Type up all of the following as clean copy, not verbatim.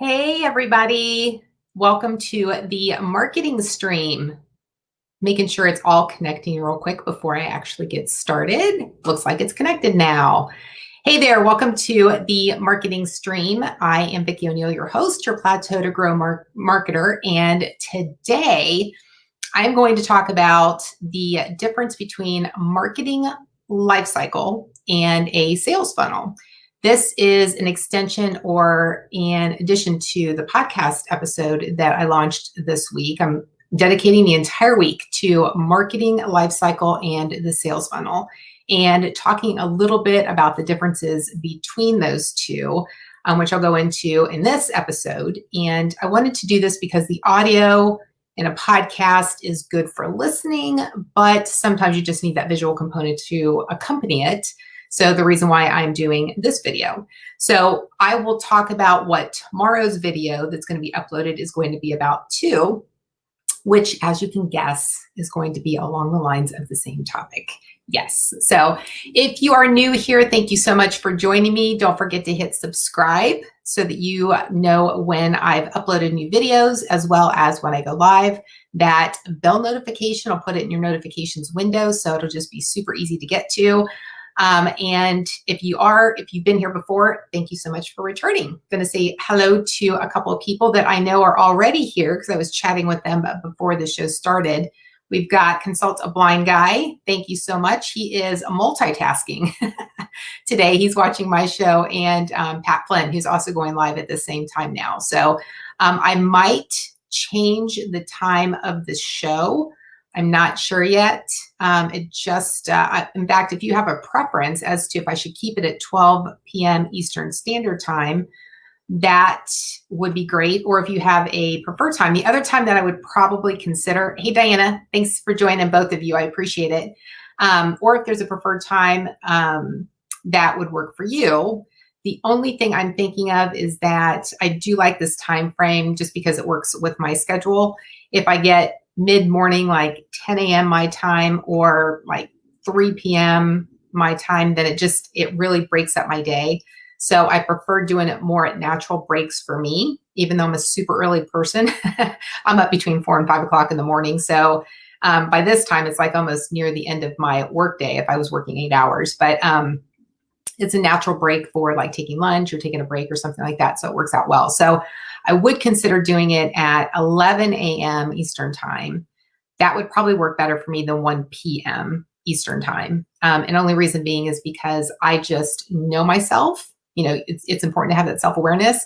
Hey, everybody. Welcome to the marketing stream. Making sure it's all connecting real quick before I actually get started. Looks like it's connected now. Hey there, welcome to the marketing stream. I am Vicki O'Neill, your host, your Plateau to Grow marketer. And today I'm going to talk about the difference between marketing lifecycle and a sales funnel. This is an extension or an addition to the podcast episode that I launched this week. I'm dedicating the entire week to marketing lifecycle and the sales funnel and talking a little bit about the differences between those two, which I'll go into in this episode. And I wanted to do this because the audio in a podcast is good for listening, but sometimes you just need that visual component to accompany it. So the reason why I'm doing this video. So I will talk about what tomorrow's video that's going to be uploaded is going to be about too, which, as you can guess, is going to be along the lines of the same topic. Yes. So if you are new here, thank you so much for joining me. Don't forget to hit subscribe so that you know when I've uploaded new videos, as well as when I go live. That bell notification, I'll put it in your notifications window, so it'll just be super easy to get to. And if you've been here before, thank you so much for returning. I'm going to say hello to a couple of people that I know are already here because I was chatting with them before the show started. We've got Consult a Blind Guy. Thank you so much. He is multitasking today. He's watching my show, and Pat Flynn, who's also going live at the same time now. So I might change the time of the show. I'm not sure yet. In fact, if you have a preference as to if I should keep it at 12 p.m. Eastern Standard Time, that would be great. Or if you have a preferred time, the other time that I would probably consider, hey, Diana, thanks for joining, both of you. I appreciate it. Or if there's a preferred time that would work for you. The only thing I'm thinking of is that I do like this time frame just because it works with my schedule. If I get mid-morning, like 10 a.m. my time or like 3 p.m. my time, then it really breaks up my day. So I prefer doing it more at natural breaks for me, even though I'm a super early person. I'm up between 4 and 5 o'clock in the morning. So by this time, it's like almost near the end of my workday if I was working 8 hours. But it's a natural break for like taking lunch or taking a break or something like that. So it works out well. So I would consider doing it at 11 a.m. Eastern time. That would probably work better for me than 1 p.m. Eastern time. And only reason being is because I just know myself. You know, it's important to have that self-awareness,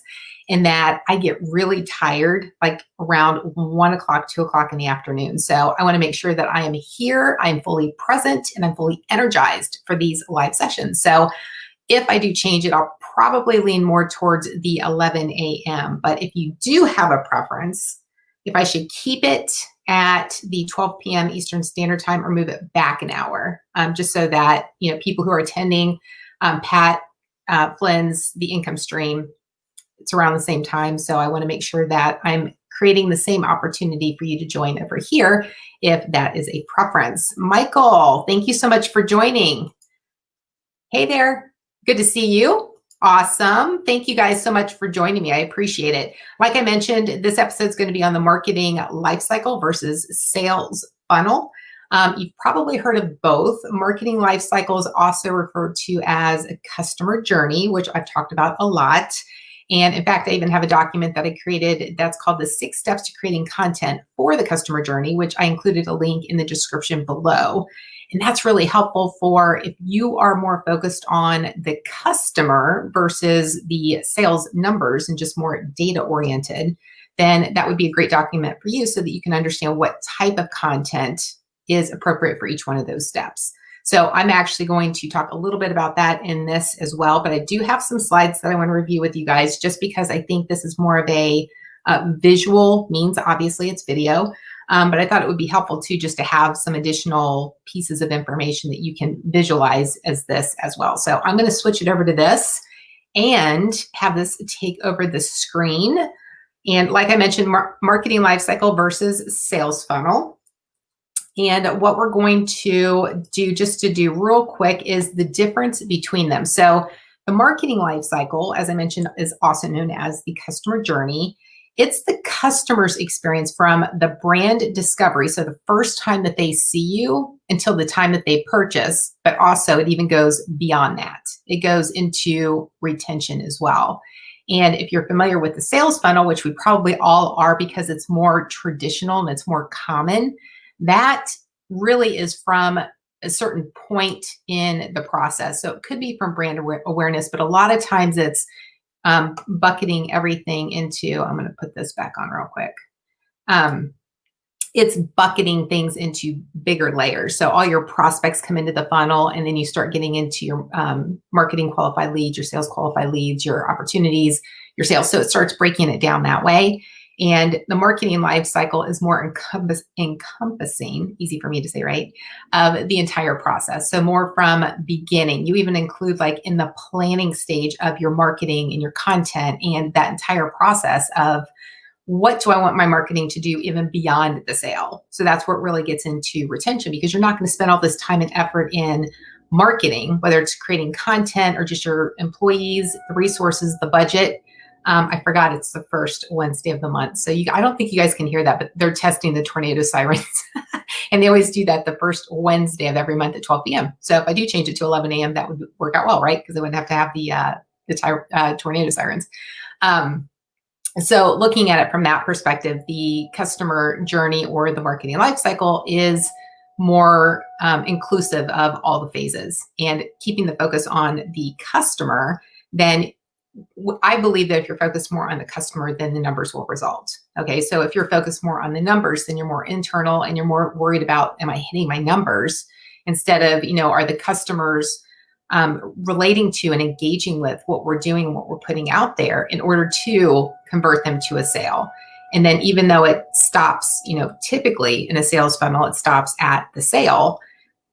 and that I get really tired like around 1 o'clock, 2 o'clock in the afternoon. So I want to make sure that I am here, I'm fully present, and I'm fully energized for these live sessions. So if I do change it, I'll probably lean more towards the 11 a.m. But if you do have a preference, if I should keep it at the 12 p.m. Eastern Standard Time or move it back an hour, just so that, you know, people who are attending Pat Flynn's The Income Stream, it's around the same time. So I want to make sure that I'm creating the same opportunity for you to join over here if that is a preference. Michael, thank you so much for joining. Hey there. Good to see you. Awesome. Thank you guys so much for joining me. I appreciate it. Like I mentioned, this episode is going to be on the marketing lifecycle versus sales funnel. You've probably heard of both. Marketing lifecycle is also referred to as a customer journey, which I've talked about a lot. And in fact, I even have a document that I created that's called the 6 Steps to Creating Content for the Customer Journey, which I included a link in the description below. And that's really helpful for if you are more focused on the customer versus the sales numbers and just more data oriented, then that would be a great document for you so that you can understand what type of content is appropriate for each one of those steps. So I'm actually going to talk a little bit about that in this as well, but I do have some slides that I want to review with you guys just because I think this is more of a visual means. Obviously it's video, but I thought it would be helpful too just to have some additional pieces of information that you can visualize as this as well. So I'm going to switch it over to this and have this take over the screen. And like I mentioned, marketing lifecycle versus sales funnel. And what we're going to do, just to do real quick, is the difference between them. So The marketing life cycle, as I mentioned, is also known as the customer journey. It's the customer's experience from the brand discovery, so the first time that they see you until the time that they purchase, but also it even goes beyond that. It goes into retention as well. And if you're familiar with the sales funnel, which we probably all are because it's more traditional and it's more common, that really is from a certain point in the process. So it could be from brand awareness, but a lot of times it's bucketing everything into, I'm going to put this back on real quick. It's bucketing things into bigger layers. So all your prospects come into the funnel, and then you start getting into your marketing qualified leads, your sales qualified leads, your opportunities, your sales. So it starts breaking it down that way. And the marketing life cycle is more encompassing, easy for me to say, right, of the entire process. So more from beginning. You even include like in the planning stage of your marketing and your content and that entire process of what do I want my marketing to do even beyond the sale. So that's where it really gets into retention, because you're not going to spend all this time and effort in marketing, whether it's creating content or just your employees, the resources, the budget. I forgot it's the first Wednesday of the month. So I don't think you guys can hear that, but they're testing the tornado sirens. And they always do that the first Wednesday of every month at 12 p.m. So if I do change it to 11 a.m., that would work out well, right? Because I wouldn't have to have the tornado sirens. So looking at it from that perspective, the customer journey or the marketing life cycle is more inclusive of all the phases, and keeping the focus on the customer. Then I believe that if you're focused more on the customer, then the numbers will result. Okay. So if you're focused more on the numbers, then you're more internal and you're more worried about, am I hitting my numbers? Instead of, are the customers relating to and engaging with what we're doing and what we're putting out there in order to convert them to a sale. And then even though it stops, typically in a sales funnel, it stops at the sale.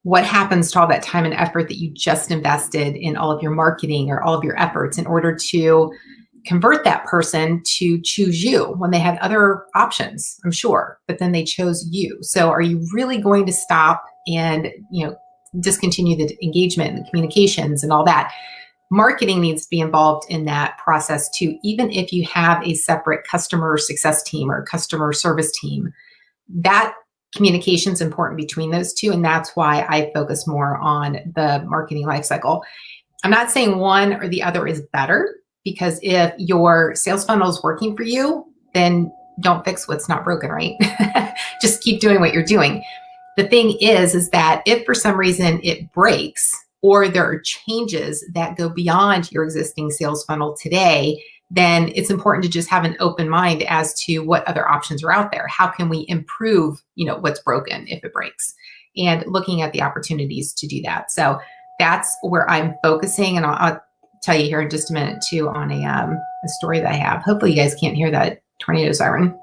What happens to all that time and effort that you just invested in all of your marketing or all of your efforts in order to convert that person to choose you when they had other options, I'm sure, but then they chose you. So are you really going to stop and, discontinue the engagement and the communications and all that? Marketing needs to be involved in that process too, even if you have a separate customer success team or customer service team. That communication is important between those two, and that's why I focus more on the marketing lifecycle. I'm not saying one or the other is better, because if your sales funnel is working for you, then don't fix what's not broken, right? Just keep doing what you're doing. The thing is that if for some reason it breaks, or there are changes that go beyond your existing sales funnel today, then it's important to just have an open mind as to what other options are out there. How can we improve, what's broken if it breaks, and looking at the opportunities to do that. So that's where I'm focusing. And I'll tell you here in just a minute too on a story that I have. Hopefully you guys can't hear that tornado siren.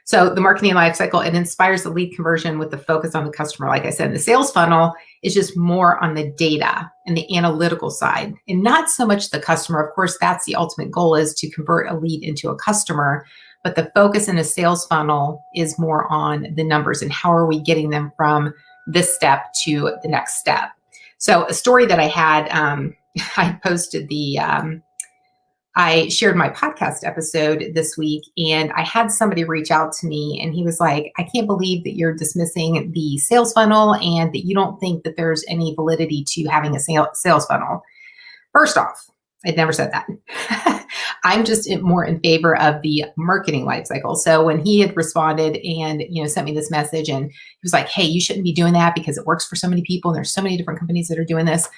So the marketing life cycle, it inspires the lead conversion with the focus on the customer. Like I said, the sales funnel is just more on the data and the analytical side, and not so much the customer. Of course, that's the ultimate goal, is to convert a lead into a customer. But the focus in a sales funnel is more on the numbers and how are we getting them from this step to the next step. So a story that I had, I posted I shared my podcast episode this week, and I had somebody reach out to me, and he was like, I can't believe that you're dismissing the sales funnel and that you don't think that there's any validity to having a sales funnel. First off, I'd never said that. I'm just more in favor of the marketing life cycle. So when he had responded and, sent me this message, and he was like, hey, you shouldn't be doing that because it works for so many people and there's so many different companies that are doing this.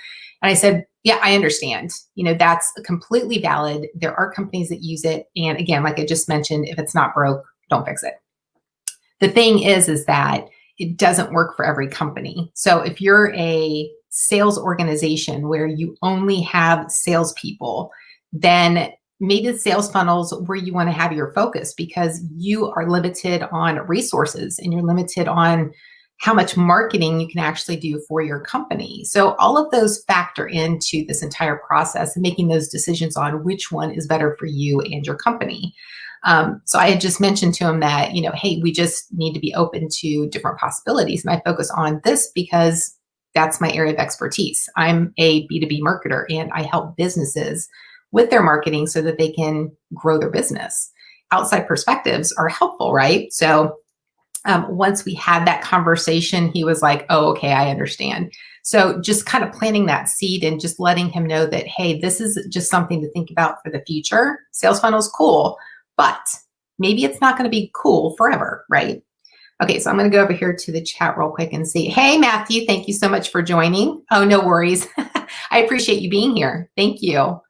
And I said, yeah, I understand. That's completely valid. There are companies that use it. And again, like I just mentioned, if it's not broke, don't fix it. The thing is that it doesn't work for every company. So if you're a sales organization where you only have salespeople, then maybe the sales funnels where you want to have your focus, because you are limited on resources and you're limited on how much marketing you can actually do for your company. So all of those factor into this entire process and making those decisions on which one is better for you and your company. So I had just mentioned to him that, hey, we just need to be open to different possibilities. And I focus on this because that's my area of expertise. I'm a B2B marketer and I help businesses with their marketing so that they can grow their business. Outside perspectives are helpful, right? So once we had that conversation, he was like, oh, okay, I understand. So just kind of planting that seed and just letting him know that, hey, this is just something to think about for the future. Sales funnel is cool, but maybe it's not going to be cool forever, right? Okay, so I'm going to go over here to the chat real quick and see. Hey, Matthew, thank you so much for joining. Oh, no worries. I appreciate you being here. Thank you.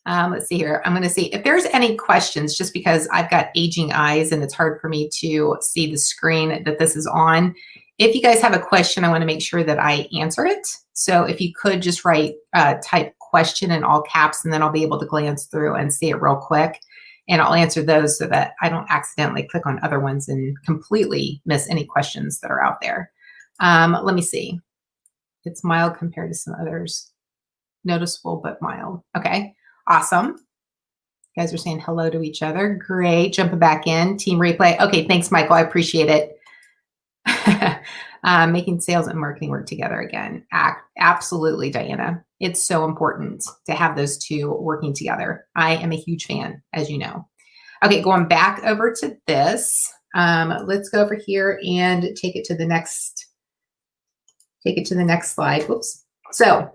Let's see here. I'm going to see if there's any questions, just because I've got aging eyes and it's hard for me to see the screen that this is on. If you guys have a question, I want to make sure that I answer it. So if you could just type question in all caps, and then I'll be able to glance through and see it real quick. And I'll answer those so that I don't accidentally click on other ones and completely miss any questions that are out there. Let me see. It's mild compared to some others. Noticeable, but mild. Okay. Awesome. You guys are saying hello to each other. Great. Jumping back in. Team replay. Okay. Thanks, Michael. I appreciate it. Making sales and marketing work together again. Absolutely, Diana. It's so important to have those two working together. I am a huge fan, as you know. Okay. Going back over to this. Let's go over here and take it to the next slide. Oops. So,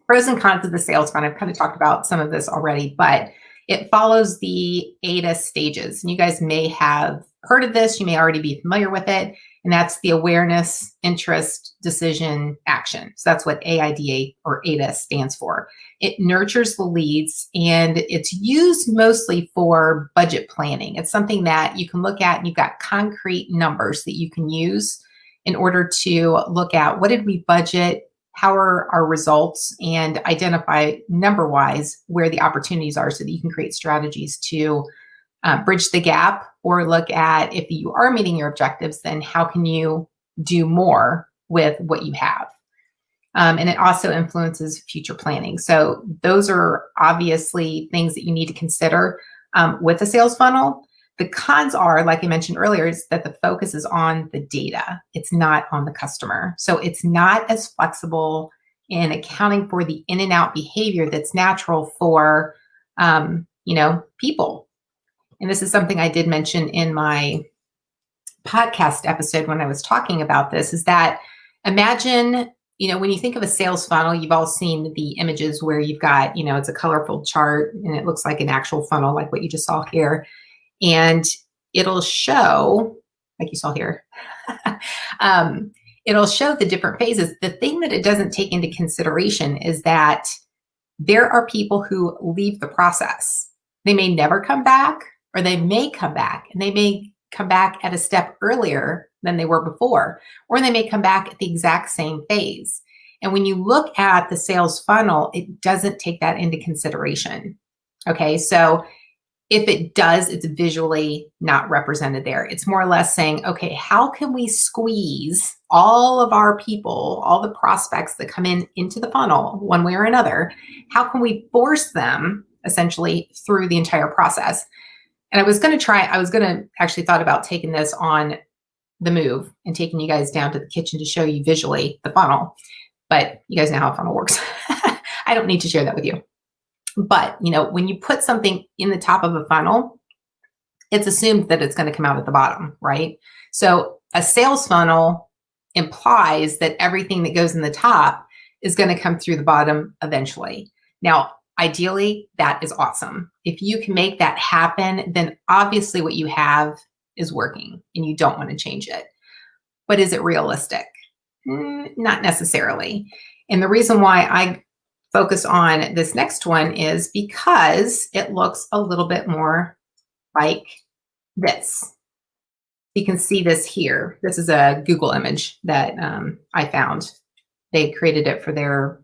pros and cons of the sales funnel. I've kind of talked about some of this already, but it follows the AIDA stages. And you guys may have heard of this. You may already be familiar with it. And that's the awareness, interest, decision, action. So that's what AIDA or AIDA stands for. It nurtures the leads, and it's used mostly for budget planning. It's something that you can look at, and you've got concrete numbers that you can use in order to look at what did we budget, how are our results, and identify number-wise where the opportunities are so that you can create strategies to bridge the gap, or look at if you are meeting your objectives, then how can you do more with what you have? And it also influences future planning. So those are obviously things that you need to consider with a sales funnel. The cons are, like I mentioned earlier, is that the focus is on the data. It's not on the customer. So it's not as flexible in accounting for the in and out behavior that's natural for, people. And this is something I did mention in my podcast episode when I was talking about this, is that imagine, when you think of a sales funnel, you've all seen the images where you've got, it's a colorful chart and it looks like an actual funnel, like what you just saw here. And it'll show, like you saw here, it'll show the different phases. The thing that it doesn't take into consideration is that there are people who leave the process. They may never come back, or they may come back, and they may come back at a step earlier than they were before, or they may come back at the exact same phase. And when you look at the sales funnel, it doesn't take that into consideration. Okay, so if it does, it's visually not represented there. It's more or less saying, okay, how can we squeeze all of our people, all the prospects that come into the funnel one way or another, how can we force them essentially through the entire process? And I was going to actually thought about taking this on the move and taking you guys down to the kitchen to show you visually the funnel, but you guys know how a funnel works. I don't need to share that with you. But, when you put something in the top of a funnel, it's assumed that it's going to come out at the bottom, right? So a sales funnel implies that everything that goes in the top is going to come through the bottom eventually. Now, ideally, that is awesome. If you can make that happen, then obviously what you have is working and you don't want to change it. But is it realistic? Not necessarily. And the reason why I focus on this next one is because it looks a little bit more like this. You can see this here. This is a Google image that I found. They created it for their,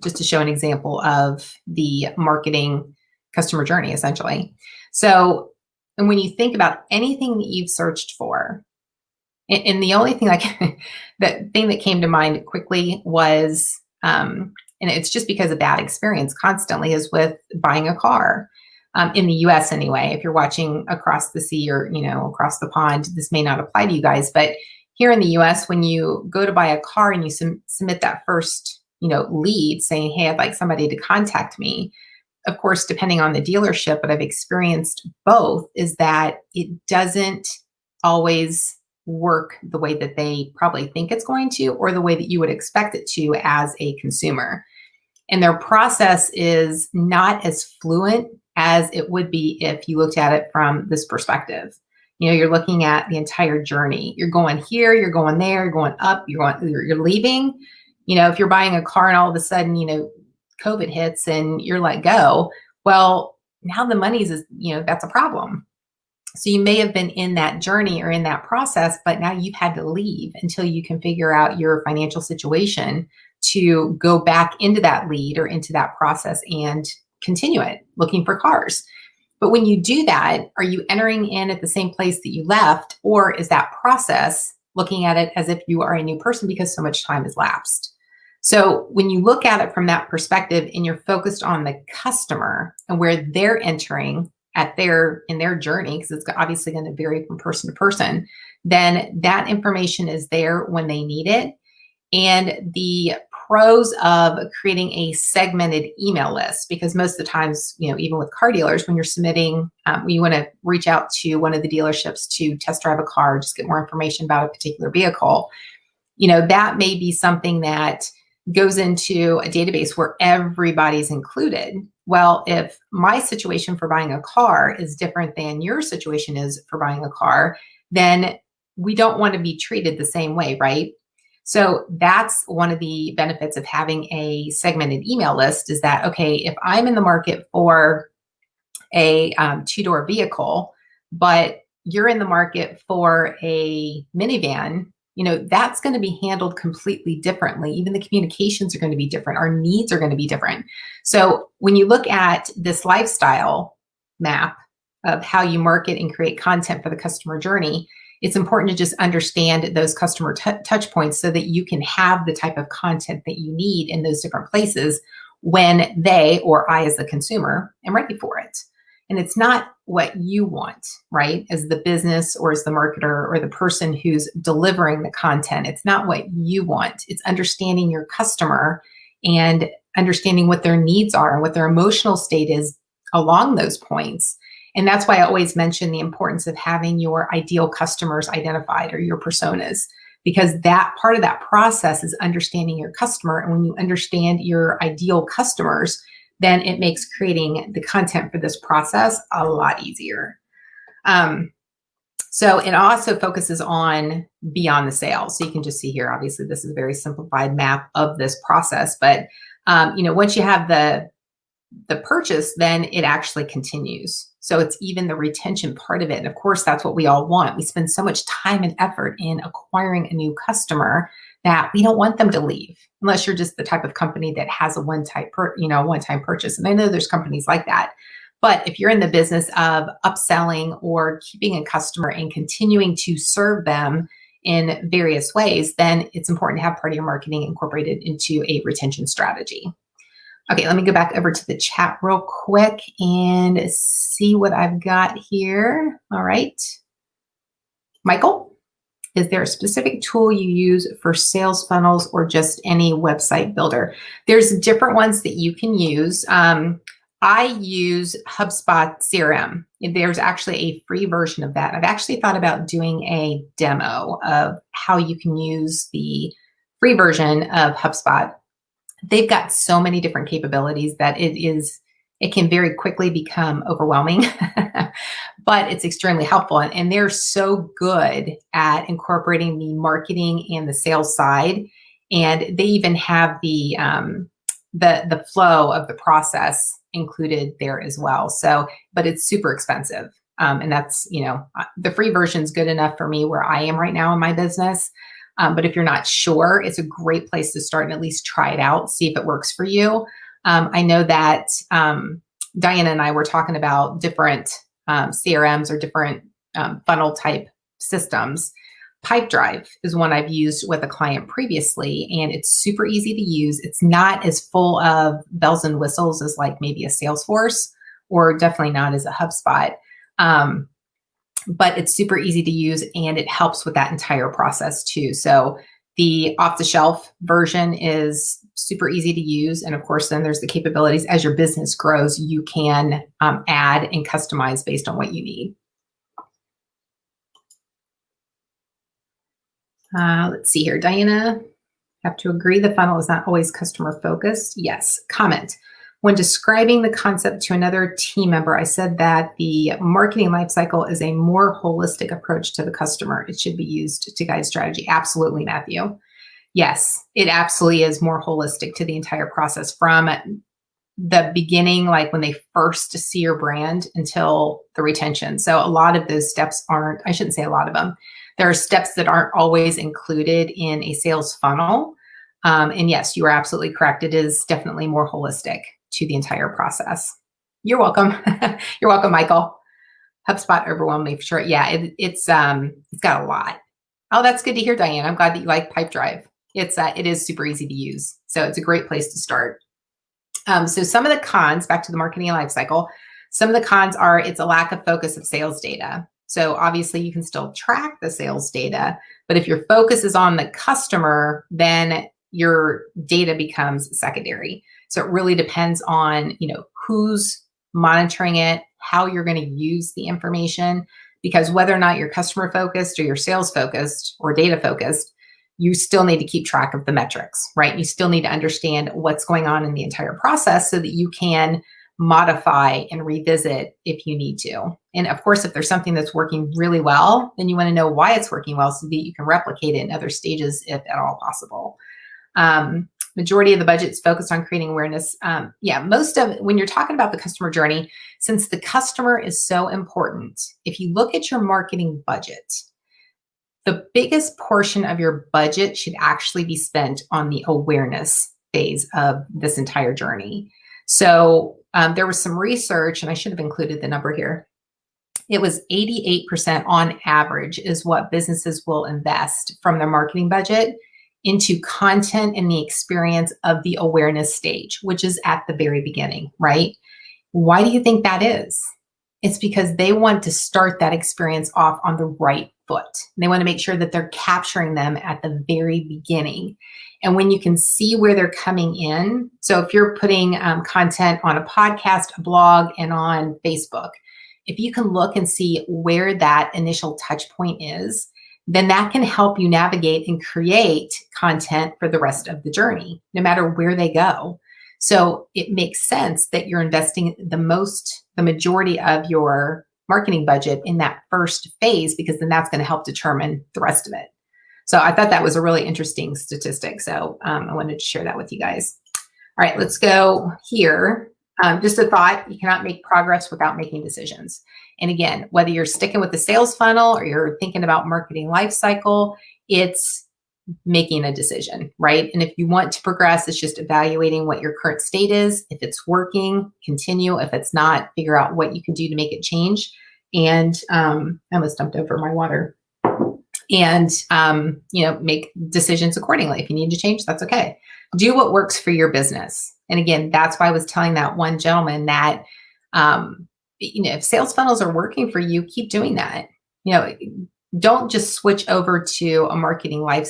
just to show an example of the marketing customer journey, essentially. So, and when you think about anything that you've searched for, and the only thing that came to mind quickly was, and it's just because of bad experience constantly, is with buying a car. In the US anyway. If you're watching across the sea or, across the pond, this may not apply to you guys, but here in the US, when you go to buy a car and you submit that first, lead saying, hey, I'd like somebody to contact me. Of course, depending on the dealership, but I've experienced both, is that it doesn't always work the way that they probably think it's going to, or the way that you would expect it to as a consumer. And their process is not as fluent as it would be if you looked at it from this perspective. You're looking at the entire journey. You're going here, you're going there, you're going up, you're leaving. If you're buying a car and all of a sudden, COVID hits and you're let go, well, now the money's that's a problem. So you may have been in that journey or in that process, but now you've had to leave until you can figure out your financial situation to go back into that lead or into that process and continue it, looking for cars. But when you do that, are you entering in at the same place that you left, or is that process looking at it as if you are a new person because so much time has lapsed? So when you look at it from that perspective and you're focused on the customer and where they're entering in their journey, because it's obviously going to vary from person to person, then that information is there when they need it. And the pros of creating a segmented email list, because most of the times, even with car dealers, when you're submitting, you want to reach out to one of the dealerships to test drive a car, just get more information about a particular vehicle. That may be something that goes into a database where everybody's included. Well, if my situation for buying a car is different than your situation is for buying a car, then we don't want to be treated the same way, right? So that's one of the benefits of having a segmented email list, is that, okay, if I'm in the market for a two-door vehicle, but you're in the market for a minivan, that's going to be handled completely differently. Even the communications are going to be different. Our needs are going to be different. So when you look at this lifestyle map of how you market and create content for the customer journey, it's important to just understand those customer touch points so that you can have the type of content that you need in those different places when they, or I as the consumer, am ready for it. And it's not what you want, right? As the business or as the marketer or the person who's delivering the content, it's not what you want. It's understanding your customer and understanding what their needs are and what their emotional state is along those points. And that's why I always mention the importance of having your ideal customers identified, or your personas, because that part of that process is understanding your customer. And when you understand your ideal customers, then it makes creating the content for this process a lot easier. So it also focuses on beyond the sale. So you can just see here, obviously this is a very simplified map of this process, but once you have the purchase, then it actually continues. So it's even the retention part of it. And of course, that's what we all want. We spend so much time and effort in acquiring a new customer that we don't want them to leave, unless you're just the type of company that has a one-time purchase. And I know there's companies like that. But if you're in the business of upselling or keeping a customer and continuing to serve them in various ways, then it's important to have part of your marketing incorporated into a retention strategy. Okay, let me go back over to the chat real quick and see what I've got here. All right. Michael, is there a specific tool you use for sales funnels or just any website builder? There's different ones that you can use. I use HubSpot CRM. There's actually a free version of that. I've actually thought about doing a demo of how you can use the free version of HubSpot. They've got so many different capabilities that it can very quickly become overwhelming, but it's extremely helpful. And they're so good at incorporating the marketing and the sales side. And they even have the flow of the process included there as well. So, but it's super expensive. And that's, the free version is good enough for me where I am right now in my business. But if you're not sure, it's a great place to start and at least try it out, see if it works for you. I know that Diana and I were talking about different CRMs or different funnel type systems. Pipedrive is one I've used with a client previously, and it's super easy to use. It's not as full of bells and whistles as like maybe a Salesforce, or definitely not as a HubSpot. but it's super easy to use and it helps with that entire process too. So the off-the-shelf version is super easy to use. And of course, then there's the capabilities as your business grows, you can add and customize based on what you need. Let's see here. Diana, have to agree the funnel is not always customer focused. Yes. Comment. When describing the concept to another team member, I said that the marketing lifecycle is a more holistic approach to the customer. It should be used to guide strategy. Absolutely, Matthew. Yes, it absolutely is more holistic to the entire process from the beginning, like when they first see your brand until the retention. So a lot of those steps aren't, I shouldn't say a lot of them. There are steps that aren't always included in a sales funnel. And yes, you are absolutely correct. It is definitely more holistic to the entire process. You're welcome. You're welcome, Michael. HubSpot overwhelmed me for sure. Yeah, it's got a lot. Oh, that's good to hear, Diane. I'm glad that you like Pipedrive. It is super easy to use. So it's a great place to start. So some of the cons, back to the marketing lifecycle, some of the cons are it's a lack of focus of sales data. So obviously you can still track the sales data, but if your focus is on the customer, then your data becomes secondary. So it really depends on, who's monitoring it, how you're going to use the information, because whether or not you're customer focused or you're sales focused or data focused, you still need to keep track of the metrics, right? You still need to understand what's going on in the entire process so that you can modify and revisit if you need to. And of course, if there's something that's working really well, then you want to know why it's working well so that you can replicate it in other stages if at all possible. Majority of the budget is focused on creating awareness. Most of it, when you're talking about the customer journey, since the customer is so important, if you look at your marketing budget, the biggest portion of your budget should actually be spent on the awareness phase of this entire journey. So there was some research, and I should have included the number here. It was 88% on average is what businesses will invest from their marketing budget into content and the experience of the awareness stage, which is at the very beginning, right? Why do you think that is? It's because they want to start that experience off on the right foot. They want to make sure that they're capturing them at the very beginning. And when you can see where they're coming in, so if you're putting content on a podcast, a blog, and on Facebook, if you can look and see where that initial touch point is, then that can help you navigate and create content for the rest of the journey, no matter where they go. So it makes sense that you're investing the majority of your marketing budget in that first phase, because then that's going to help determine the rest of it. So I thought that was a really interesting statistic. So I wanted to share that with you guys. All right, let's go here. Just a thought, you cannot make progress without making decisions. And again, whether you're sticking with the sales funnel or you're thinking about marketing life cycle, it's making a decision, right? And if you want to progress, it's just evaluating what your current state is. If it's working, continue. If it's not, figure out what you can do to make it change. And I almost dumped over my water. And, make decisions accordingly. If you need to change, that's okay. Do what works for your business. And again, that's why I was telling that one gentleman that, if sales funnels are working for you, keep doing that. Don't just switch over to a marketing life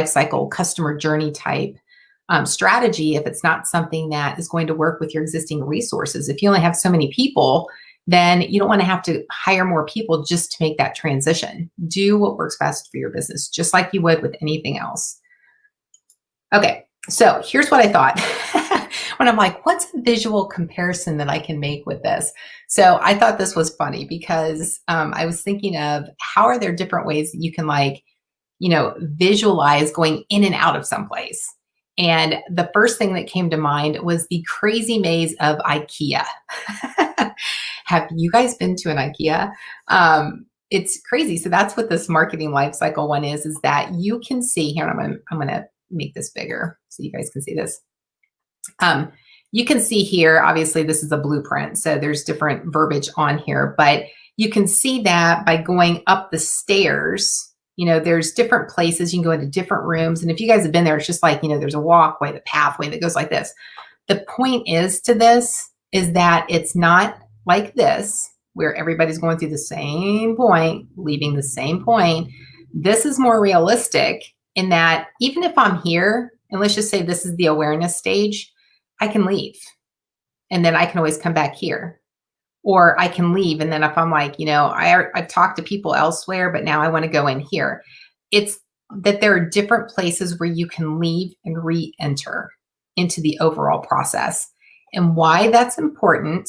cycle customer journey type strategy if it's not something that is going to work with your existing resources. If you only have so many people, then you don't want to have to hire more people just to make that transition. Do what works best for your business, just like you would with anything else. Okay, so here's what I thought. When I'm like, what's a visual comparison that I can make with this? So I thought this was funny because I was thinking of how are there different ways that you can visualize going in and out of someplace. And the first thing that came to mind was the crazy maze of IKEA. Have you guys been to an IKEA? It's crazy. So that's what this marketing lifecycle one is that you can see here. I'm going to make this bigger so you guys can see this. You can see here, obviously this is a blueprint, so there's different verbiage on here, but you can see that by going up the stairs, there's different places. You can go into different rooms. And if you guys have been there, it's just like, there's a walkway, the pathway that goes like this. The point is to this is that it's not like this. where everybody's going through the same point, leaving the same point. This is more realistic in that even if I'm here, and let's just say this is the awareness stage, I can leave and then I can always come back here. Or I can leave. And then if I'm like, I've talked to people elsewhere, but now I want to go in here. It's that there are different places where you can leave and re-enter into the overall process. And why that's important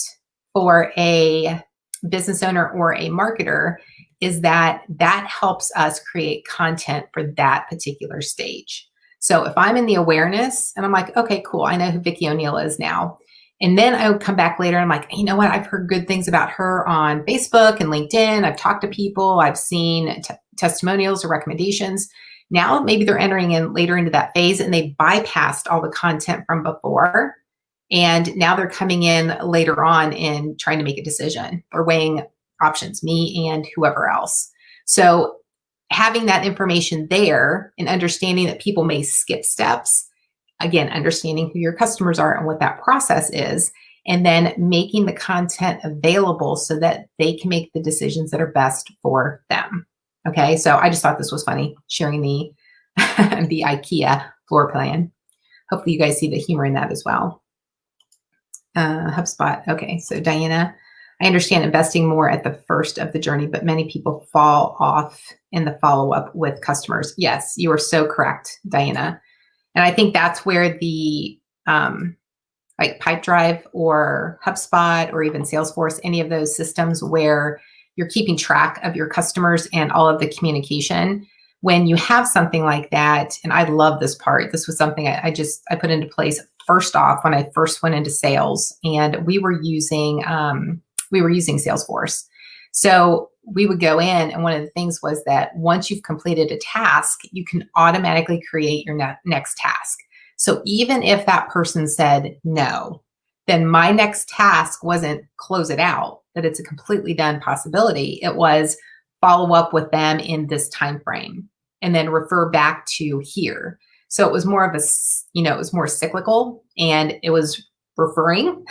for a business owner or a marketer is that helps us create content for that particular stage. So if I'm in the awareness and I'm like, okay, cool, I know who Vicki O'Neill is now. And then I would come back later and I'm like, you know what? I've heard good things about her on Facebook and LinkedIn. I've talked to people. I've seen testimonials or recommendations. Now maybe they're entering in later into that phase and they bypassed all the content from before. And now they're coming in later on and trying to make a decision or weighing options, me and whoever else. So having that information there and understanding that people may skip steps, again, understanding who your customers are and what that process is, and then making the content available so that they can make the decisions that are best for them. Okay, so I just thought this was funny, sharing the the IKEA floor plan. Hopefully you guys see the humor in that as well. HubSpot. Okay, so Diana, I understand investing more at the first of the journey, but many people fall off in the follow-up with customers. Yes, you are so correct, Diana. And I think that's where the like Pipedrive or HubSpot or even Salesforce, any of those systems where you're keeping track of your customers and all of the communication. When you have something like that, and I love this part, this was something I put into place first off when I first went into sales, and we were using Salesforce. So we would go in, and one of the things was that once you've completed a task, you can automatically create your next task. So even if that person said no, then my next task wasn't close it out, that it's a completely done possibility. It was follow up with them in this time frame and then refer back to here. So it was more of it was more cyclical, and it was referring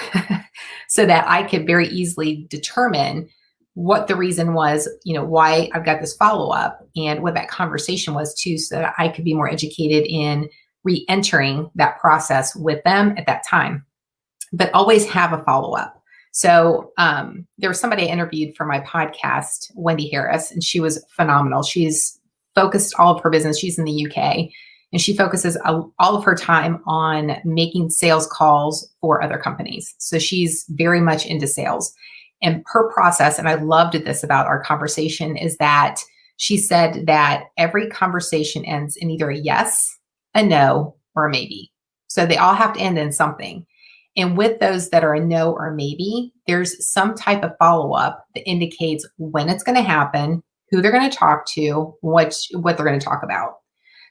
so that I could very easily determine what the reason was, why I've got this follow-up and what that conversation was too, so that I could be more educated in re-entering that process with them at that time, but always have a follow-up. So there was somebody I interviewed for my podcast, Wendy Harris, and she was phenomenal. She's focused all of her business. She's in the UK, and she focuses all of her time on making sales calls for other companies. So she's very much into sales. And her process, and I loved this about our conversation, is that she said that every conversation ends in either a yes, a no, or a maybe. So they all have to end in something. And with those that are a no or maybe, there's some type of follow-up that indicates when it's going to happen, who they're going to talk to, what they're going to talk about.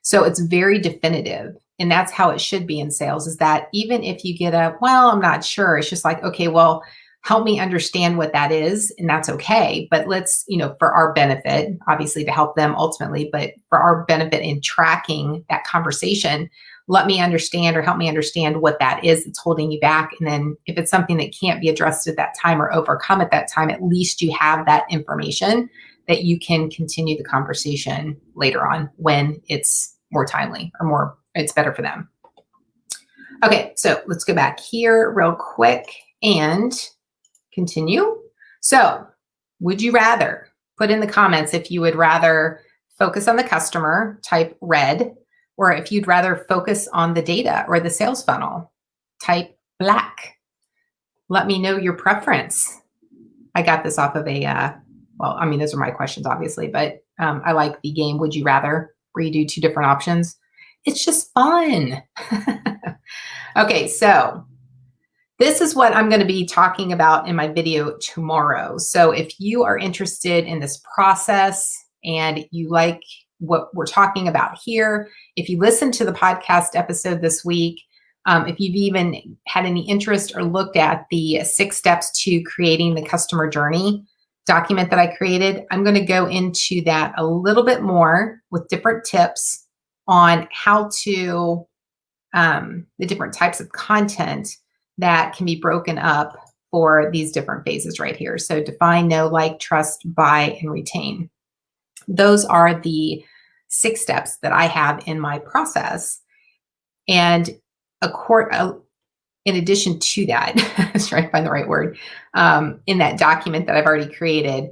So it's very definitive. And that's how it should be in sales, is that even if you get I'm not sure, it's just like, okay, well, help me understand what that is. And that's okay. But let's, for our benefit, obviously to help them ultimately, but for our benefit in tracking that conversation, let me understand or help me understand what that is that's holding you back. And then if it's something that can't be addressed at that time or overcome at that time, at least you have that information that you can continue the conversation later on when it's more timely or it's better for them. Okay, so let's go back here real quick and continue. So would you rather, put in the comments if you would rather focus on the customer, type red, or if you'd rather focus on the data or the sales funnel, type black. Let me know your preference. I got this off of those are my questions, obviously, but I like the game Would You Rather, where you do two different options. It's just fun. Okay, so this is what I'm going to be talking about in my video tomorrow. So if you are interested in this process and you like what we're talking about here, if you listened to the podcast episode this week, if you've even had any interest or looked at the 6 steps to creating the customer journey document that I created, I'm going to go into that a little bit more with different tips on how to, the different types of content that can be broken up for these different phases right here. So define, know, like, trust, buy, and retain. Those are the 6 steps that I have in my process. And in addition to that, I was trying to find the right word, in that document that I've already created,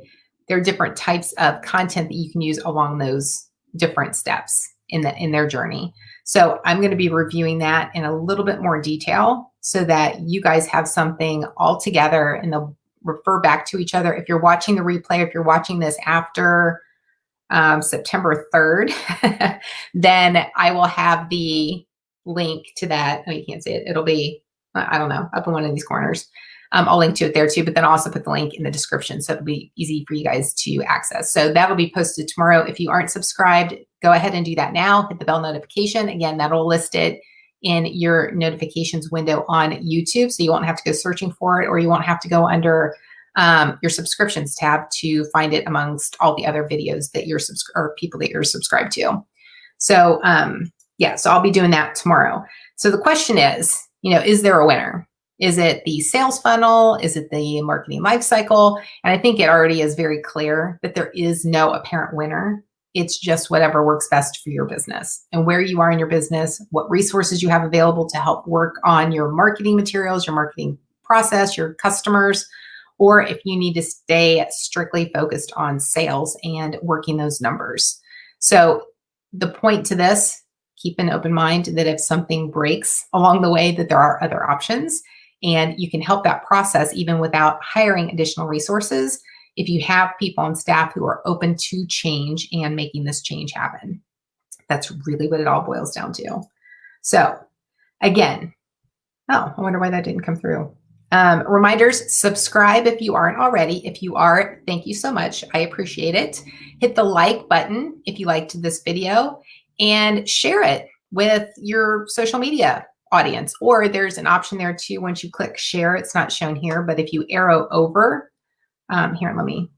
there are different types of content that you can use along those different steps in their journey. So I'm going to be reviewing that in a little bit more detail so that you guys have something all together and they'll refer back to each other. If you're watching the replay, if you're watching this after September 3rd, then I will have the link to that. Oh, you can't see it. It'll be, I don't know, up in one of these corners. I'll link to it there too, but then I'll also put the link in the description so it'll be easy for you guys to access. So that'll be posted tomorrow. If you aren't subscribed, go ahead and do that now. Hit the bell notification. Again, that'll list it in your notifications window on YouTube. So you won't have to go searching for it, or you won't have to go under your subscriptions tab to find it amongst all the other videos that or people that you're subscribed to. So yeah, so I'll be doing that tomorrow. So the question is, is there a winner? Is it the sales funnel? Is it the marketing life cycle? And I think it already is very clear that there is no apparent winner. It's just whatever works best for your business and where you are in your business, what resources you have available to help work on your marketing materials, your marketing process, your customers, or if you need to stay strictly focused on sales and working those numbers. So the point to this, keep an open mind that if something breaks along the way, that there are other options. And you can help that process even without hiring additional resources if you have people on staff who are open to change and making this change happen. That's really what it all boils down to. So again, I wonder why that didn't come through. Reminders, subscribe if you aren't already. If you are, thank you so much. I appreciate it. Hit the like button if you liked this video and share it with your social media audience, or there's an option there too. Once you click share, it's not shown here, but if you arrow over, here, let me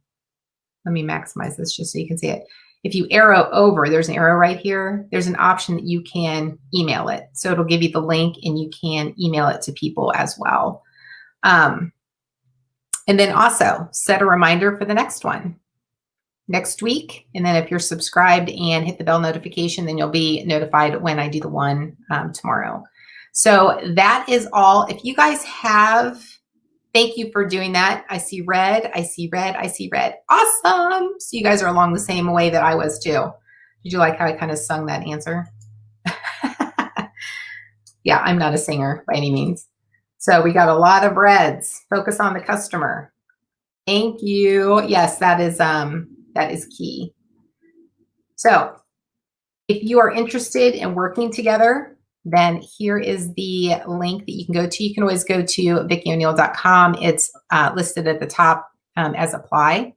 maximize this just so you can see it. If you arrow over, there's an arrow right here. There's an option that you can email it. So it'll give you the link and you can email it to people as well. And then also set a reminder for the next one next week. And then if you're subscribed and hit the bell notification, then you'll be notified when I do the one tomorrow. So that is all. If you guys have, thank you for doing that. I see red, I see red, I see red. Awesome. So you guys are along the same way that I was too. Did you like how I kind of sung that answer? Yeah, I'm not a singer by any means. So we got a lot of reds. Focus on the customer. Thank you. Yes, that is key. So if you are interested in working together, then here is the link that you can go to. You can always go to VickiO'Neill.com. It's listed at the top as apply.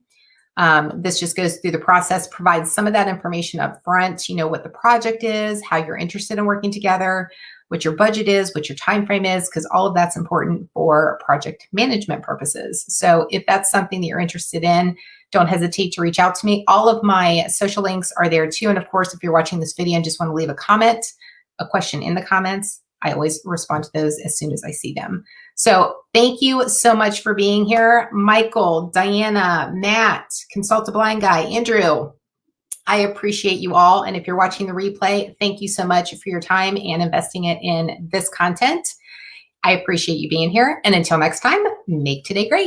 This just goes through the process, provides some of that information up front, what the project is, how you're interested in working together, what your budget is, what your time frame is, because all of that's important for project management purposes. So if that's something that you're interested in, don't hesitate to reach out to me. All of my social links are there too. And of course, if you're watching this video and just want to leave a comment, a question in the comments, I always respond to those as soon as I see them. So thank you so much for being here. Michael, Diana, Matt, Consult a Blind Guy, Andrew, I appreciate you all. And if you're watching the replay, thank you so much for your time and investing it in this content. I appreciate you being here. And until next time, make today great.